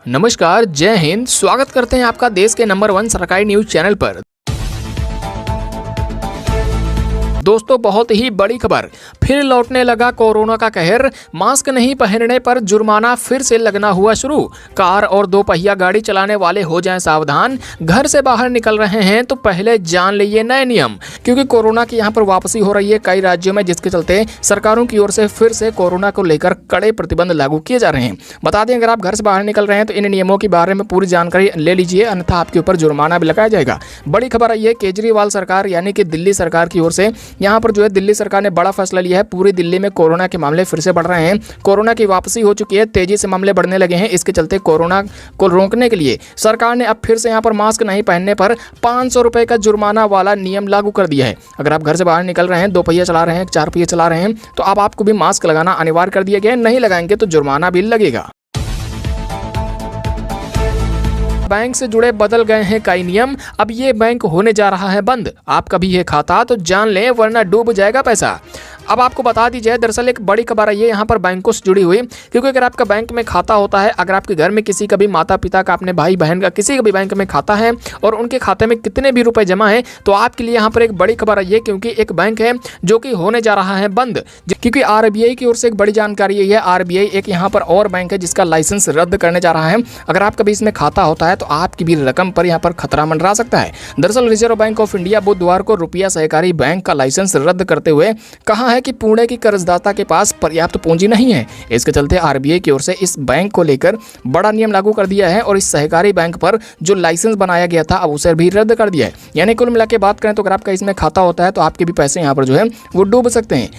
नमस्कार, जय हिंद। स्वागत करते हैं आपका देश के नंबर 1 सरकारी न्यूज चैनल पर। दोस्तों, बहुत ही बड़ी खबर, फिर लौटने लगा कोरोना का कहर। मास्क नहीं पहनने पर जुर्माना फिर से लगना हुआ शुरू। कार और 2 पहिया गाड़ी चलाने वाले हो जाएं सावधान। घर से बाहर निकल रहे हैं तो पहले जान लीजिए नए नियम, क्योंकि कोरोना की यहां पर वापसी हो रही है कई राज्यों में, जिसके चलते सरकारों की ओर से फिर से कोरोना को लेकर कड़े प्रतिबंध लागू किए जा रहे हैं। बता दें, अगर आप घर से बाहर निकल रहे हैं तो इन नियमों के बारे में पूरी जानकारी ले लीजिए, अन्यथा आपके ऊपर जुर्माना भी लगाया जाएगा। बड़ी खबर आई है, केजरीवाल सरकार यानी कि दिल्ली सरकार की ओर से यहाँ पर दिल्ली सरकार ने बड़ा फैसला लिया है। पूरी दिल्ली में कोरोना के मामले फिर से बढ़ रहे हैं। कोरोना की वापसी हो चुकी है, तेजी से मामले बढ़ने लगे हैं। इसके चलते कोरोना को रोकने के लिए सरकार ने अब फिर से यहाँ पर मास्क नहीं पहनने पर 500 रुपए का जुर्माना वाला नियम लागू कर दिया है। अगर आप घर से बाहर निकल रहे हैं, 2 पहिया चला रहे हैं, 4 पहिया चला रहे हैं, तो अब आपको भी मास्क लगाना अनिवार्य कर दिया गया है। नहीं लगाएंगे तो जुर्माना भी लगेगा। बैंक से जुड़े बदल गए हैं कई नियम। अब ये बैंक होने जा रहा है बंद। आपका भी है खाता तो जान लें, वरना डूब जाएगा पैसा। अब आपको बता दी जाए, दरअसल एक बड़ी खबर है ये यहाँ पर बैंकों से जुड़ी हुई, क्योंकि अगर आपका बैंक में खाता होता है, अगर आपके घर में किसी का भी, माता पिता का, अपने भाई बहन का, किसी का भी बैंक में खाता है और उनके खाते में कितने भी रुपए जमा है, तो आपके लिए यहाँ पर एक बड़ी खबर है ये, क्योंकि एक बैंक है जो कि होने जा रहा है बंद। क्योंकि आरबीआई की ओर से एक बड़ी जानकारी यही है। आरबीआई एक यहाँ पर और बैंक है जिसका लाइसेंस रद्द करने जा रहा है। अगर आपका भी इसमें खाता होता है तो आपकी भी रकम पर यहाँ पर खतरा मंडरा सकता है। दरअसल रिजर्व बैंक ऑफ इंडिया बुधवार को रुपया सहकारी बैंक का लाइसेंस रद्द करते हुए कहा है कि पुणे की कर्जदाता के पास पर्याप्त पूंजी नहीं है। इसके चलते आरबीआई की ओर से इस बैंक को लेकर बड़ा नियम लागू कर दिया है और इस सहकारी बैंक पर जो लाइसेंस बनाया गया था अब उसे भी रद्द कर दिया है। यानी कुल मिला के बात करें तो अगर आपका इसमें खाता होता है तो आपके भी पैसे यहाँ पर वो डूब सकते हैं।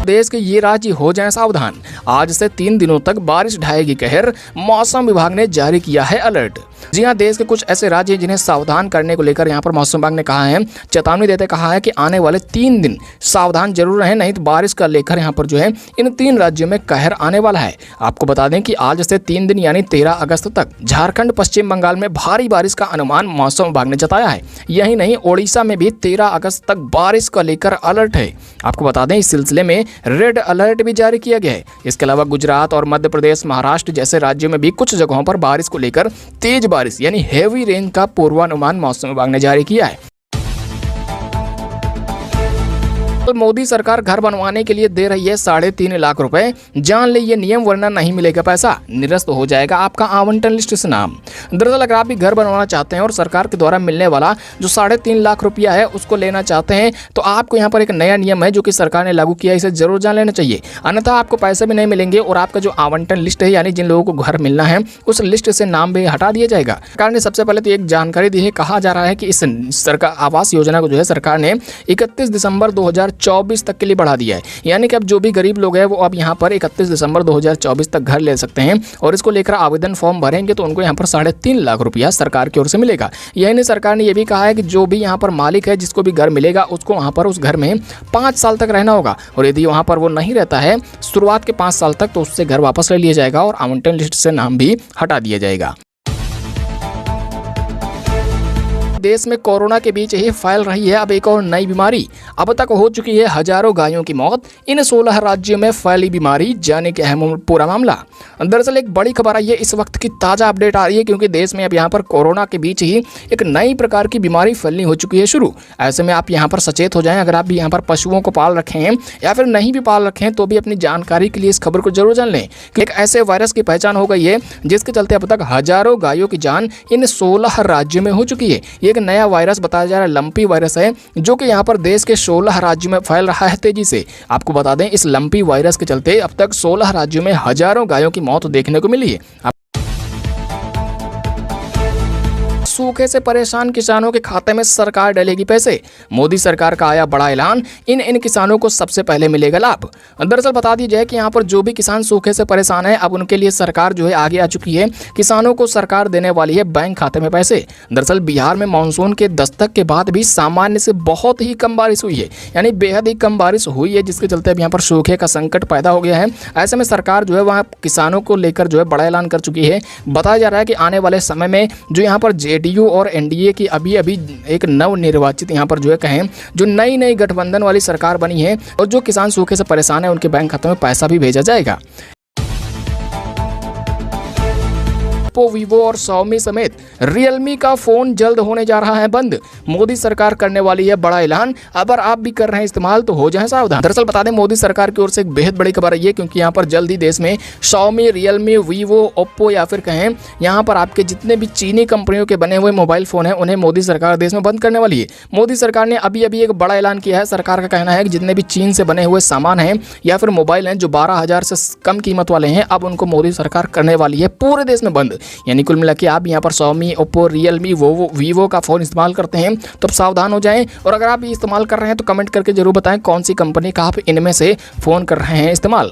देश के ये राज्य हो जाएं सावधान। आज से 3 दिनों तक बारिश ढाएगी कहर। मौसम विभाग ने जारी किया है अलर्ट। जी हां, देश के कुछ ऐसे राज्य हैं जिन्हें सावधान करने को लेकर यहाँ पर मौसम विभाग ने कहा है, चेतावनी देते कहा है कि आने वाले 3 दिन सावधान जरूर रहें, नहीं तो बारिश का लेकर यहाँ पर इन 3 राज्यों में कहर आने वाला है। आपको बता दें कि आज से 3 दिन यानी 13 अगस्त तक झारखंड, पश्चिम बंगाल में भारी बारिश का अनुमान मौसम विभाग ने जताया है। यही नहीं, ओडिशा में भी 13 अगस्त तक बारिश का लेकर अलर्ट है। आपको बता दें, इस सिलसिले में रेड अलर्ट भी जारी किया गया है। इसके अलावा गुजरात और मध्य प्रदेश, महाराष्ट्र जैसे राज्यों में भी कुछ जगहों पर बारिश को लेकर तेज बारिश यानी हेवी रेन का पूर्वानुमान मौसम विभाग ने जारी किया है। तो मोदी सरकार घर बनवाने के लिए दे रही है 3.5 लाख रुपए। जान ले ये नियम, वरना नहीं मिलेगा पैसा, निरस्त हो जाएगा आपका आवंटन लिस्ट से नाम। दरअसल अगर आप भी घर बनवाना चाहते हैं और सरकार के द्वारा मिलने वाला जो 3.5 लाख रुपया है उसको लेना चाहते हैं, तो आपको यहाँ पर एक नया नियम है जो कि सरकार ने लागू किया है, इसे जरूर जान लेना चाहिए, अन्यथा आपको पैसे भी नहीं मिलेंगे और आपका जो आवंटन लिस्ट है यानी जिन लोगों को घर मिलना है उस लिस्ट से नाम भी हटा दिया जाएगा। सरकार ने सबसे पहले तो एक जानकारी दी है। कहा जा रहा है कि इस सरकार आवास योजना को सरकार ने 31 दिसंबर 2024 तक के लिए बढ़ा दिया है। यानी कि अब जो भी गरीब लोग हैं वो अब यहाँ पर 31 दिसंबर 2024 तक घर ले सकते हैं और इसको लेकर आवेदन फॉर्म भरेंगे तो उनको यहाँ पर 3.5 लाख रुपया सरकार की ओर से मिलेगा। यही नहीं, सरकार ने यह भी कहा है कि जो भी यहाँ पर मालिक है, जिसको भी घर मिलेगा, उसको वहाँ पर उस घर में 5 साल तक रहना होगा और यदि वहाँ पर वो नहीं रहता है शुरुआत के 5 साल तक, तो उससे घर वापस ले लिया जाएगा और आवंटन लिस्ट से नाम भी हटा दिया जाएगा। देश में कोरोना के बीच ही फैल रही है अब एक और नई बीमारी। अब तक हो चुकी है हजारों गायों की मौत। इन 16 राज्यों में फैली बीमारी, जाने के अहम पूरा मामला। दरअसल एक बड़ी खबर आई है, इस वक्त की ताज़ा अपडेट आ रही है, क्योंकि देश में अब यहाँ पर कोरोना के बीच ही एक नई प्रकार की बीमारी फैलनी हो चुकी है शुरू। ऐसे में आप यहाँ पर सचेत हो जाएं। अगर आप भी यहाँ पर पशुओं को पाल रखे हैं या फिर नहीं भी पाल रखे हैं तो भी अपनी जानकारी के लिए इस खबर को जरूर जान लें कि एक ऐसे वायरस की पहचान हो गई है जिसके चलते अब तक हजारों गायों की जान इन 16 राज्यों में हो चुकी है। एक नया वायरस बताया जा रहा है, लंपी वायरस है, जो कि यहाँ पर देश के 16 राज्यों में फैल रहा है तेजी से। आपको बता दें, इस लंपी वायरस के चलते अब तक 16 राज्यों में हजारों गायों की मौत देखने को मिली है। सूखे से परेशान किसानों के खाते में सरकार डालेगी पैसे। मोदी सरकार का आया बड़ा ऐलान, इन किसानों को सबसे पहले मिलेगा लाभ। दरअसल बता दी जाए कि यहाँ पर जो भी किसान सूखे से परेशान है, अब उनके लिए सरकार आगे आ चुकी है। किसानों को सरकार देने वाली है बैंक खाते में पैसे। दरअसल बिहार में मानसून के दस्तक के बाद भी सामान्य से बहुत ही कम बारिश हुई है, यानी बेहद ही कम बारिश हुई है, जिसके चलते अब यहाँ पर सूखे का संकट पैदा हो गया है। ऐसे में सरकार वहाँ किसानों को लेकर बड़ा ऐलान कर चुकी है। बताया जा रहा है कि आने वाले समय में जो यहाँ पर जेडीयू और एनडीए की अभी एक नव निर्वाचित यहाँ पर कहें जो नई गठबंधन वाली सरकार बनी है और जो किसान सूखे से परेशान है उनके बैंक खातों में पैसा भी भेजा जाएगा। ओप्पो, वीवो और Xiaomi समेत रियलमी का फोन जल्द होने जा रहा है बंद। मोदी सरकार करने वाली है बड़ा ऐलान। अगर आप भी कर रहे हैं इस्तेमाल तो हो जाए सावधान। दरअसल बता दें, मोदी सरकार की ओर से एक बेहद बड़ी खबर है ये, क्योंकि यहाँ पर जल्द ही देश में Xiaomi, रियलमी, वीवो, ओप्पो या फिर कहें यहाँ पर आपके जितने भी चीनी कंपनियों के बने हुए मोबाइल फोन हैं उन्हें मोदी सरकार देश में बंद करने वाली है। मोदी सरकार ने अभी एक बड़ा ऐलान किया है। सरकार का कहना है कि जितने भी चीन से बने हुए सामान हैं या फिर मोबाइल हैं जो 12,000 से कम कीमत वाले हैं, अब उनको मोदी सरकार करने वाली है पूरे देश में बंद। यानी कुल मिला के आप यहाँ पर Xiaomi, ओप्पो, रियलमी, वीवो का फोन इस्तेमाल करते हैं तो अब सावधान हो जाएं। और अगर आप ये इस्तेमाल कर रहे हैं तो कमेंट करके जरूर बताएं कौन सी कंपनी का आप इनमें से फोन कर रहे हैं इस्तेमाल।